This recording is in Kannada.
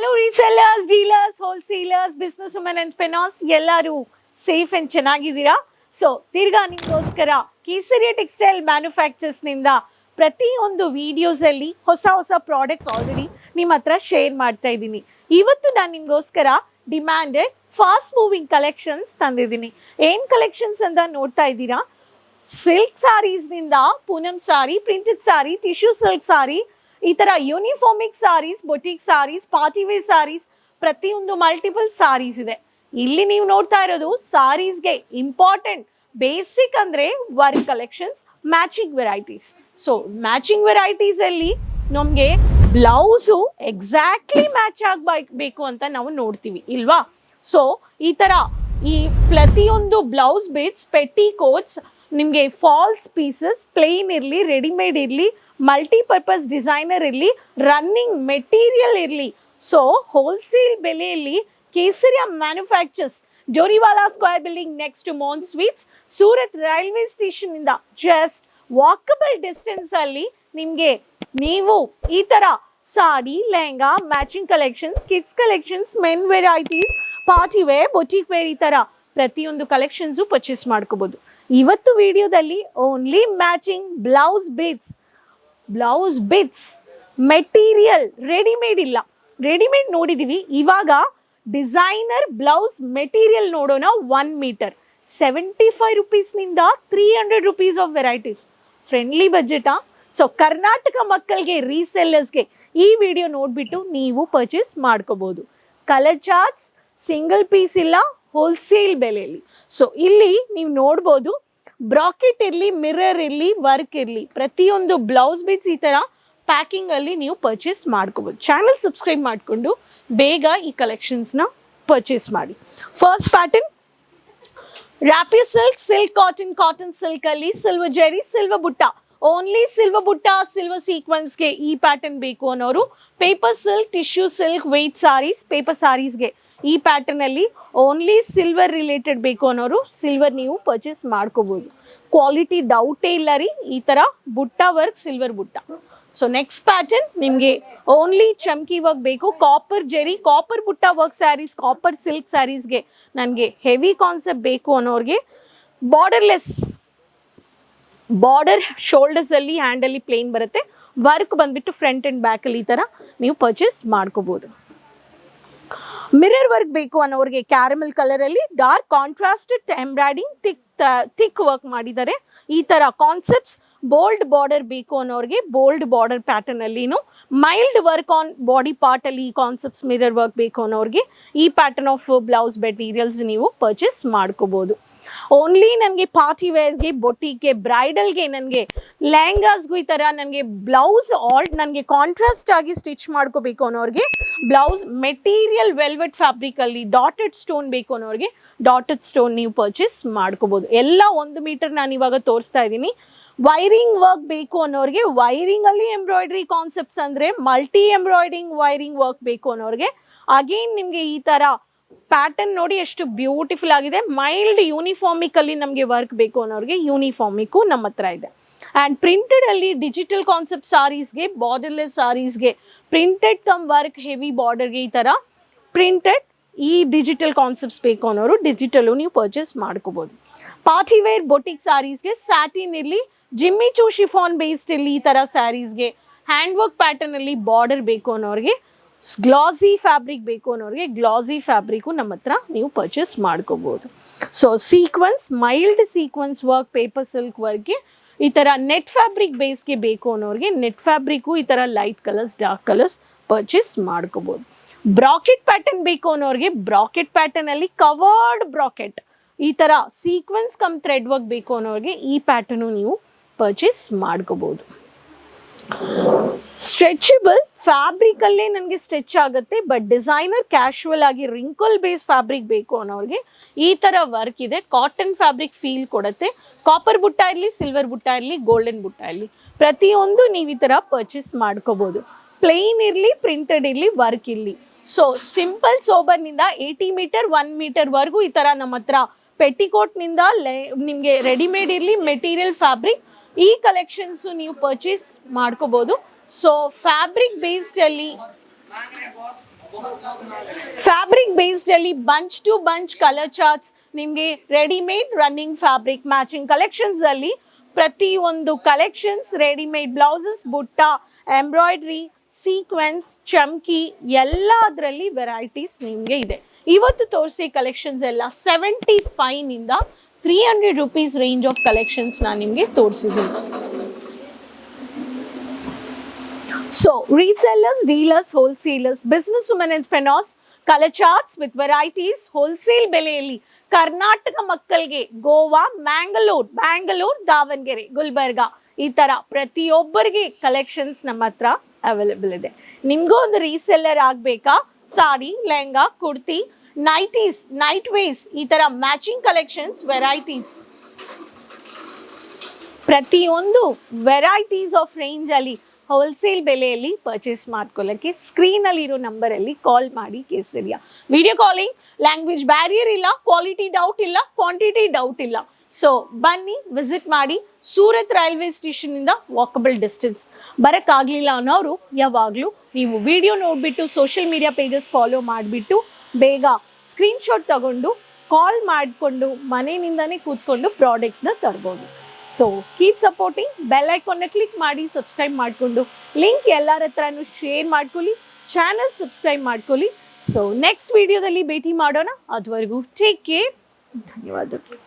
Hello resellers, dealers, wholesalers, business women entrepreneurs ಎಲ್ಲರೂ ಸೇಫ್ ಆ್ಯಂಡ್ ಚೆನ್ನಾಗಿದ್ದೀರಾ? ಸೊ ತಿರ್ಗಾ ನಿಮಗೋಸ್ಕರ ಕೇಸರಿಯ ಟೆಕ್ಸ್ಟೈಲ್ ಮ್ಯಾನುಫ್ಯಾಕ್ಚರ್ಸ್ನಿಂದ ಪ್ರತಿಯೊಂದು ವೀಡಿಯೋಸಲ್ಲಿ ಹೊಸ ಹೊಸ ಪ್ರಾಡಕ್ಟ್ಸ್ ಆಲ್ರೆಡಿ ನಿಮ್ಮ ಹತ್ರ ಶೇರ್ ಮಾಡ್ತಾ ಇದ್ದೀನಿ. ಇವತ್ತು ನಾನು ನಿಮಗೋಸ್ಕರ ಡಿಮ್ಯಾಂಡೆಡ್ ಫಾಸ್ಟ್ ಮೂವಿಂಗ್ ಕಲೆಕ್ಷನ್ಸ್ ತಂದಿದ್ದೀನಿ. ಏನು ಕಲೆಕ್ಷನ್ಸ್ ಅಂತ ನೋಡ್ತಾ ಇದ್ದೀರಾ? ಸಿಲ್ಕ್ ಸ್ಯಾರೀಸ್ನಿಂದ Poonam sari, printed sari, tissue silk sari, ಈ ಥರ ಯೂನಿಫಾರ್ಮಿಕ್ ಸಾರೀಸ್, ಬೊಟಿಕ್ ಸಾರೀಸ್, ಪಾರ್ಟಿವೇರ್ ಸಾರೀಸ್, ಪ್ರತಿಯೊಂದು ಮಲ್ಟಿಪಲ್ ಸಾರೀಸ್ ಇದೆ. ಇಲ್ಲಿ ನೀವು ನೋಡ್ತಾ ಇರೋದು ಸಾರೀಸ್ಗೆ ಇಂಪಾರ್ಟೆಂಟ್ ಬೇಸಿಕ್ ಅಂದರೆ work collections, matching varieties. So matching ವೆರೈಟೀಸಲ್ಲಿ ನಮಗೆ ಬ್ಲೌಸು ಎಕ್ಸಾಕ್ಟ್ಲಿ ಮ್ಯಾಚ್ ಆಗಬೇಕು ಅಂತ ನಾವು ನೋಡ್ತೀವಿ ಇಲ್ವಾ? ಸೊ ಈ ಥರ ಈ ಪ್ರತಿಯೊಂದು ಬ್ಲೌಸ್ ಬಿಟ್ಸ್, ಪೆಟ್ಟಿ ಕೋಟ್ಸ್, ನಿಮಗೆ ಫಾಲ್ಸ್ ಪೀಸಸ್, ಪ್ಲೇನ್ ಇರಲಿ, ರೆಡಿಮೇಡ್ ಇರಲಿ, ಮಲ್ಟಿಪರ್ಪಸ್ ಡಿಸೈನರ್ ಇರಲಿ, ರನ್ನಿಂಗ್ ಮೆಟೀರಿಯಲ್ ಇರಲಿ, ಸೊ ಹೋಲ್ಸೇಲ್ ಬೆಲೆಯಲ್ಲಿ ಕೇಸರಿಯ manufactures, Joriwala square building next to ಮೋನ್ ಸ್ವೀಟ್ಸ್, ಸೂರತ್ ರೈಲ್ವೆ ಸ್ಟೇಷನಿಂದ ಜಸ್ಟ್ ವಾಕಬಲ್ ಡಿಸ್ಟೆನ್ಸಲ್ಲಿ ನಿಮಗೆ ನೀವು ಈ ಥರ sari, lehenga, matching collections, kids collections, men varieties, party wear, boutique wear, ಈ ಥರ ಪ್ರತಿಯೊಂದು ಕಲೆಕ್ಷನ್ಸು ಪರ್ಚೇಸ್ ಮಾಡ್ಕೋಬೋದು. ಇವತ್ತು ವಿಡಿಯೋದಲ್ಲಿ only matching blouse bits material, readymade ಇಲ್ಲ. ರೆಡಿಮೇಡ್ ನೋಡಿದ್ದೀವಿ, ಇವಾಗ ಡಿಸೈನರ್ ಬ್ಲೌಸ್ ಮೆಟೀರಿಯಲ್ ನೋಡೋಣ. 1 ಮೀಟರ್ 75 ರುಪೀಸ್ನಿಂದ 300 ರುಪೀಸ್ ಆಫ್ ವೆರೈಟೀಸ್, ಫ್ರೆಂಡ್ಲಿ ಬಜೆಟಾ? ಸೊ ಕರ್ನಾಟಕ ಮಕ್ಕಳಿಗೆ, ರೀಸೆಲ್ಲರ್ಸ್ಗೆ ಈ ವಿಡಿಯೋ ನೋಡಿಬಿಟ್ಟು ನೀವು ಪರ್ಚೇಸ್ ಮಾಡ್ಕೋಬೋದು. ಕಲರ್ ಚಾರ್ಟ್ಸ್, ಸಿಂಗಲ್ ಪೀಸ್ ಇಲ್ಲ, ಹೋಲ್ಸೇಲ್ ಬೆಲೆಯಲ್ಲಿ. ಸೊ ಇಲ್ಲಿ ನೀವು ನೋಡ್ಬೋದು, ಬ್ರಾಕೆಟ್ ಇರಲಿ, ಮಿರರ್ ಇರಲಿ, ವರ್ಕ್ ಇರಲಿ, ಪ್ರತಿಯೊಂದು ಬ್ಲೌಸ್ ಬಿಟ್ಸ್ ಈ ಥರ ಪ್ಯಾಕಿಂಗಲ್ಲಿ ನೀವು ಪರ್ಚೇಸ್ ಮಾಡ್ಕೋಬೋದು. ಚಾನಲ್ ಸಬ್ಸ್ಕ್ರೈಬ್ ಮಾಡಿಕೊಂಡು ಬೇಗ ಈ ಕಲೆಕ್ಷನ್ಸ್ನ ಪರ್ಚೇಸ್ ಮಾಡಿ. First pattern rapier silk, silk cotton, cotton ಸಿಲ್ಕಲ್ಲಿ silver zari, silver butta, only silver butta, silver ಸೀಕ್ವೆನ್ಸ್ಗೆ ಈ ಪ್ಯಾಟರ್ನ್ ಬೇಕು ಅನ್ನೋರು, paper silk, tissue silk, weight saris, paper ಸಾರೀಸ್ಗೆ ಈ ಪ್ಯಾಟರ್ನಲ್ಲಿ ಓನ್ಲಿ ಸಿಲ್ವರ್ ರಿಲೇಟೆಡ್ ಬೇಕು ಅನ್ನೋರು ಸಿಲ್ವರ್ ನೀವು ಪರ್ಚೇಸ್ ಮಾಡ್ಕೋಬೋದು. ಕ್ವಾಲಿಟಿ ಡೌಟೇ ಇಲ್ಲ ರೀ. ಈ ಥರ butta work, silver butta. So next pattern ನಿಮಗೆ ಓನ್ಲಿ ಚಮ್ಕಿ ವರ್ಕ್ ಬೇಕು, copper zari, copper butta work saris, copper silk ಸ್ಯಾರೀಸ್ಗೆ ನನಗೆ ಹೆವಿ ಕಾನ್ಸೆಪ್ಟ್ ಬೇಕು ಅನ್ನೋರಿಗೆ ಬಾರ್ಡರ್ಲೆಸ್, ಬಾರ್ಡರ್ ಶೋಲ್ಡರ್ಸಲ್ಲಿ, ಹ್ಯಾಂಡಲ್ಲಿ ಪ್ಲೇನ್ ಬರುತ್ತೆ, ವರ್ಕ್ ಬಂದುಬಿಟ್ಟು ಫ್ರಂಟ್ ಆ್ಯಂಡ್ ಬ್ಯಾಕಲ್ಲಿ ಈ ಥರ ನೀವು ಪರ್ಚೇಸ್ ಮಾಡ್ಕೋಬೋದು. ಮಿರರ್ ವರ್ಕ್ ಬೇಕು ಅನ್ನೋರಿಗೆ ಕ್ಯಾರಮೆಲ್ ಕಲರಲ್ಲಿ dark contrasted embroidering, thick work ಮಾಡಿದ್ದಾರೆ. ಈ ಥರ ಕಾನ್ಸೆಪ್ಟ್ಸ್, ಬೋಲ್ಡ್ ಬಾರ್ಡರ್ ಬೇಕು ಅನ್ನೋರಿಗೆ ಬೋಲ್ಡ್ ಬಾರ್ಡರ್ ಪ್ಯಾಟರ್ನಲ್ಲಿನು, ಮೈಲ್ಡ್ ವರ್ಕ್ ಆನ್ ಬಾಡಿ ಪಾರ್ಟಲ್ಲಿ ಈ ಕಾನ್ಸೆಪ್ಟ್ಸ್, ಮಿರರ್ ವರ್ಕ್ ಬೇಕು ಅನ್ನೋರಿಗೆ ಈ ಪ್ಯಾಟರ್ನ್ ಆಫ್ ಬ್ಲೌಸ್ ಮೆಟೀರಿಯಲ್ಸ್ ನೀವು ಪರ್ಚೇಸ್ ಮಾಡ್ಕೋಬೋದು. ಓನ್ಲಿ ನನಗೆ ಪಾರ್ಟಿ ವೇರ್ಸ್ಗೆ, ಬೊಟಿಕ್ಗೆ, ಬ್ರೈಡಲ್ಗೆ, ನನಗೆ ಲೆಹಂಗಾಸ್ಗೂ ಈ ಥರ ನನಗೆ ಬ್ಲೌಸ್ ನನಗೆ ಕಾಂಟ್ರಾಸ್ಟ್ ಆಗಿ ಸ್ಟಿಚ್ ಮಾಡ್ಕೋಬೇಕು ಅನ್ನೋರಿಗೆ ಬ್ಲೌಸ್ ಮೆಟೀರಿಯಲ್ ವೆಲ್ವೆಟ್ ಫ್ಯಾಬ್ರಿಕಲ್ಲಿ ಡಾಟೆಡ್ ಸ್ಟೋನ್ ಬೇಕು ಅನ್ನೋರಿಗೆ ಡಾಟೆಡ್ ಸ್ಟೋನ್ ನೀವು ಪರ್ಚೇಸ್ ಮಾಡ್ಕೋಬೋದು. ಎಲ್ಲ 1 ಮೀಟರ್ ನಾನು ಇವಾಗ ತೋರಿಸ್ತಾ ಇದ್ದೀನಿ. ವೈರಿಂಗ್ ವರ್ಕ್ ಬೇಕು ಅನ್ನೋರಿಗೆ, ವೈರಿಂಗಲ್ಲಿ ಎಂಬ್ರಾಯ್ಡ್ರಿ ಕಾನ್ಸೆಪ್ಟ್ಸ್ ಅಂದರೆ ಮಲ್ಟಿ ಎಂಬ್ರಾಯ್ಡ್ರಿಂಗ್ ವೈರಿಂಗ್ ವರ್ಕ್ ಬೇಕು ಅನ್ನೋರಿಗೆ, ಅಗೇನ್ ನಿಮಗೆ ಈ ಥರ ಪ್ಯಾಟರ್ನ್ ನೋಡಿ ಎಷ್ಟು ಬ್ಯೂಟಿಫುಲ್ ಆಗಿದೆ. ಮೈಲ್ಡ್ ಯೂನಿಫಾರ್ಮಿಕಲ್ಲಿ ನಮಗೆ ವರ್ಕ್ ಬೇಕು ಅನ್ನೋರಿಗೆ ಯೂನಿಫಾರ್ಮಿಕ್ಕು ನಮ್ಮ ಹತ್ರ ಇದೆ. ಆ್ಯಂಡ್ ಪ್ರಿಂಟೆಡಲ್ಲಿ ಡಿಜಿಟಲ್ ಕಾನ್ಸೆಪ್ಟ್ ಸಾರೀಸ್ಗೆ, ಬಾರ್ಡರ್ಲೆಸ್ ಸಾರೀಸ್ಗೆ, ಪ್ರಿಂಟೆಡ್ ಕಮ್ ವರ್ಕ್ ಹೆವಿ ಬಾರ್ಡರ್ಗೆ ಈ ಥರ ಪ್ರಿಂಟೆಡ್ ಈ ಡಿಜಿಟಲ್ ಕಾನ್ಸೆಪ್ಟ್ಸ್ ಬೇಕು ಅನ್ನೋರು ಡಿಜಿಟಲು ನೀವು ಪರ್ಚೇಸ್ ಮಾಡ್ಕೋಬೋದು. ಪಾರ್ಟಿ ವೇರ್ ಬೊಟಿಕ್ ಸ್ಯಾರೀಸ್ಗೆ ಸ್ಯಾಟಿನ್ ಇರಲಿ, ಜಿಮ್ಮಿ ಚೂ ಶಿಫಾನ್ ಬೇಸ್ಡ್ ಇರಲಿ, ಈ ಥರ ಸ್ಯಾರೀಸ್ಗೆ ಹ್ಯಾಂಡ್ ವರ್ಕ್ ಪ್ಯಾಟರ್ನಲ್ಲಿ ಬಾರ್ಡರ್ ಬೇಕು ಅನ್ನೋರಿಗೆ, ಗ್ಲಾಸಿ ಫ್ಯಾಬ್ರಿಕ್ ಬೇಕು ಅನ್ನೋರಿಗೆ ಗ್ಲಾಸಿ ಫ್ಯಾಬ್ರಿಕ್ಕು ನಮ್ಮ ಹತ್ರ ನೀವು ಪರ್ಚೇಸ್ ಮಾಡ್ಕೋಬೋದು. So sequence, mild sequence work, paper silk ವರ್ಕ್ಗೆ ಈ ಥರ ನೆಟ್ ಫ್ಯಾಬ್ರಿಕ್ ಬೇಸ್ಗೆ ಬೇಕು ಅನ್ನೋರಿಗೆ ನೆಟ್ ಫ್ಯಾಬ್ರಿಕ್ಕು ಈ ಥರ light colours, dark colours purchase ಮಾಡ್ಕೋಬೋದು. ಬ್ರಾಕೆಟ್ ಪ್ಯಾಟರ್ನ್ ಬೇಕು ಅನ್ನೋರಿಗೆ ಬ್ರಾಕೆಟ್ ಪ್ಯಾಟರ್ನಲ್ಲಿ ಕವರ್ಡ್ ಬ್ರಾಕೆಟ್, ಈ ಥರ ಸೀಕ್ವೆನ್ಸ್ ಕಮ್ ಥ್ರೆಡ್ ವರ್ಕ್ ಬೇಕು ಅನ್ನೋರಿಗೆ ಈ ಪ್ಯಾಟರ್ನು ನೀವು ಪರ್ಚೇಸ್ ಮಾಡ್ಕೋಬೋದು. ಸ್ಟ್ರೆಚಬಲ್ ಫ್ಯಾಬ್ರಿಕಲ್ಲೇ ನನಗೆ ಸ್ಟಿಚ್ ಆಗುತ್ತೆ, ಬಟ್ ಡಿಸೈನರ್ ಕ್ಯಾಶುವಲ್ ಆಗಿ ರಿಂಕಲ್ ಬೇಸ್ ಫ್ಯಾಬ್ರಿಕ್ ಬೇಕು ಅನ್ನೋರಿಗೆ ಈ ಥರ ವರ್ಕ್ ಇದೆ. ಕಾಟನ್ ಫ್ಯಾಬ್ರಿಕ್ ಫೀಲ್ ಕೊಡುತ್ತೆ. ಕಾಪರ್ ಬುಟ್ಟ ಇರಲಿ, ಸಿಲ್ವರ್ ಬುಟ್ಟ ಇರಲಿ, ಗೋಲ್ಡನ್ ಬುಟ್ಟ ಇರಲಿ, ಪ್ರತಿಯೊಂದು ನೀವು ಈ ಥರ ಪರ್ಚೇಸ್ ಮಾಡ್ಕೋಬೋದು. ಪ್ಲೇನ್ ಇರಲಿ, ಪ್ರಿಂಟೆಡ್ ಇರಲಿ, ವರ್ಕ್ ಇರಲಿ. ಸೊ ಸಿಂಪಲ್ ಸೋಬರ್ನಿಂದ 80 ಮೀಟರ್ 1 ಮೀಟರ್ವರೆಗೂ ಈ ಥರ ನಮ್ಮ ಹತ್ರ ಪೆಟಿಕೋಟ್ನಿಂದ ನಿಮಗೆ ರೆಡಿಮೇಡ್ ಇರಲಿ, ಮೆಟೀರಿಯಲ್ ಫ್ಯಾಬ್ರಿಕ್ ಈ ಕಲೆಕ್ಷನ್ಸು ನೀವು ಪರ್ಚೇಸ್ ಮಾಡ್ಕೋಬೋದು. ಸೊ ಫ್ಯಾಬ್ರಿಕ್ ಬೇಸ್ಡಲ್ಲಿ ಫ್ಯಾಬ್ರಿಕ್ ಬೇಸ್ಡ್ ಅಲ್ಲಿ bunch to bunch colour charts ನಿಮಗೆ readymade running fabric matching collections ಅಲ್ಲಿ ಪ್ರತಿಯೊಂದು collections readymade blouses butta embroidery sequence ಚಮ್ಕಿ ಎಲ್ಲದರಲ್ಲಿ ವೆರೈಟೀಸ್ ನಿಮಗೆ ಇದೆ. ಇವತ್ತು ತೋರಿಸಿ ಕಲೆಕ್ಷನ್ಸ್ ಎಲ್ಲ 75 300 rupees ರೇಂಜ್ ಆಫ್ ಕಲೆಕ್ಷನ್ಸ್ ನಾನು ನಿಮಗೆ ತೋರಿಸಿದ್ದೀನಿ. So resellers, dealers, wholesalers, business women entrepreneurs, colour charts with varieties wholesale ಬೆಲೆಯಲ್ಲಿ ಕರ್ನಾಟಕ ಮಕ್ಕಳಿಗೆ ಗೋವಾ, ಬ್ಯಾಂಗಲೂರ್, ದಾವಣಗೆರೆ, ಗುಲ್ಬರ್ಗಾ ಈ ಥರ ಪ್ರತಿಯೊಬ್ಬರಿಗೆ ಕಲೆಕ್ಷನ್ಸ್ ನಮ್ಮ ಹತ್ರ ಅವೈಲೇಬಲ್ ಇದೆ. ನಿಮಗೂ ಒಂದು ರೀಸೆಲ್ಲರ್ ಆಗಬೇಕಾ? ಸಾಡಿ, ಲೆಹಂಗಾ, ಕುರ್ತಿ, ನೈಟೀಸ್, ನೈಟ್ ವೇಸ್ ಈ ಥರ ಮ್ಯಾಚಿಂಗ್ ಕಲೆಕ್ಷನ್ಸ್ ವೆರೈಟೀಸ್ ಪ್ರತಿಯೊಂದು ವೆರೈಟೀಸ್ ಆಫ್ ರೇಂಜಲ್ಲಿ ಹೋಲ್ಸೇಲ್ ಬೆಲೆಯಲ್ಲಿ ಪರ್ಚೇಸ್ ಮಾಡ್ಕೊಳ್ಳೋಕ್ಕೆ ಸ್ಕ್ರೀನಲ್ಲಿರೋ ನಂಬರಲ್ಲಿ ಕಾಲ್ ಮಾಡಿ Kesariya. Video calling, language barrier ಇಲ್ಲ, ಕ್ವಾಲಿಟಿ ಡೌಟ್ ಇಲ್ಲ, ಕ್ವಾಂಟಿಟಿ ಡೌಟ್ ಇಲ್ಲ. ಸೊ ಬನ್ನಿ, ವಿಸಿಟ್ ಮಾಡಿ. ಸೂರತ್ ರೈಲ್ವೆ ಸ್ಟೇಷನಿಂದ ವಾಕಬಲ್ ಡಿಸ್ಟೆನ್ಸ್. ಬರೋಕ್ಕಾಗಲಿಲ್ಲ ಅನ್ನೋರು ಯಾವಾಗಲೂ ನೀವು ವಿಡಿಯೋ ನೋಡಿಬಿಟ್ಟು ಸೋಷಿಯಲ್ ಮೀಡಿಯಾ ಪೇಜಸ್ ಫಾಲೋ ಮಾಡಿಬಿಟ್ಟು ಬೇಗ ಸ್ಕ್ರೀನ್ಶಾಟ್ ತಗೊಂಡು ಕಾಲ್ ಮಾಡಿಕೊಂಡು ಮನೆಯಿಂದನೇ ಕೂತ್ಕೊಂಡು ಪ್ರಾಡಕ್ಟ್ಸ್ನ ತರ್ಬೋದು. ಸೊ ಕೀಪ್ ಸಪೋರ್ಟಿಂಗ್, ಬೆಲ್ ಐಕಾನ್ನ ಕ್ಲಿಕ್ ಮಾಡಿ ಸಬ್ಸ್ಕ್ರೈಬ್ ಮಾಡಿಕೊಂಡು ಲಿಂಕ್ ಎಲ್ಲರ ಹತ್ರನೂ ಶೇರ್ ಮಾಡ್ಕೊಳ್ಳಿ, ಚಾನಲ್ ಸಬ್ಸ್ಕ್ರೈಬ್ ಮಾಡ್ಕೊಳ್ಳಿ. ಸೊ ನೆಕ್ಸ್ಟ್ ವಿಡಿಯೋದಲ್ಲಿ ಭೇಟಿ ಮಾಡೋಣ. ಅದುವರೆಗೂ ಟೇಕ್ ಕೇರ್. ಧನ್ಯವಾದಗಳು.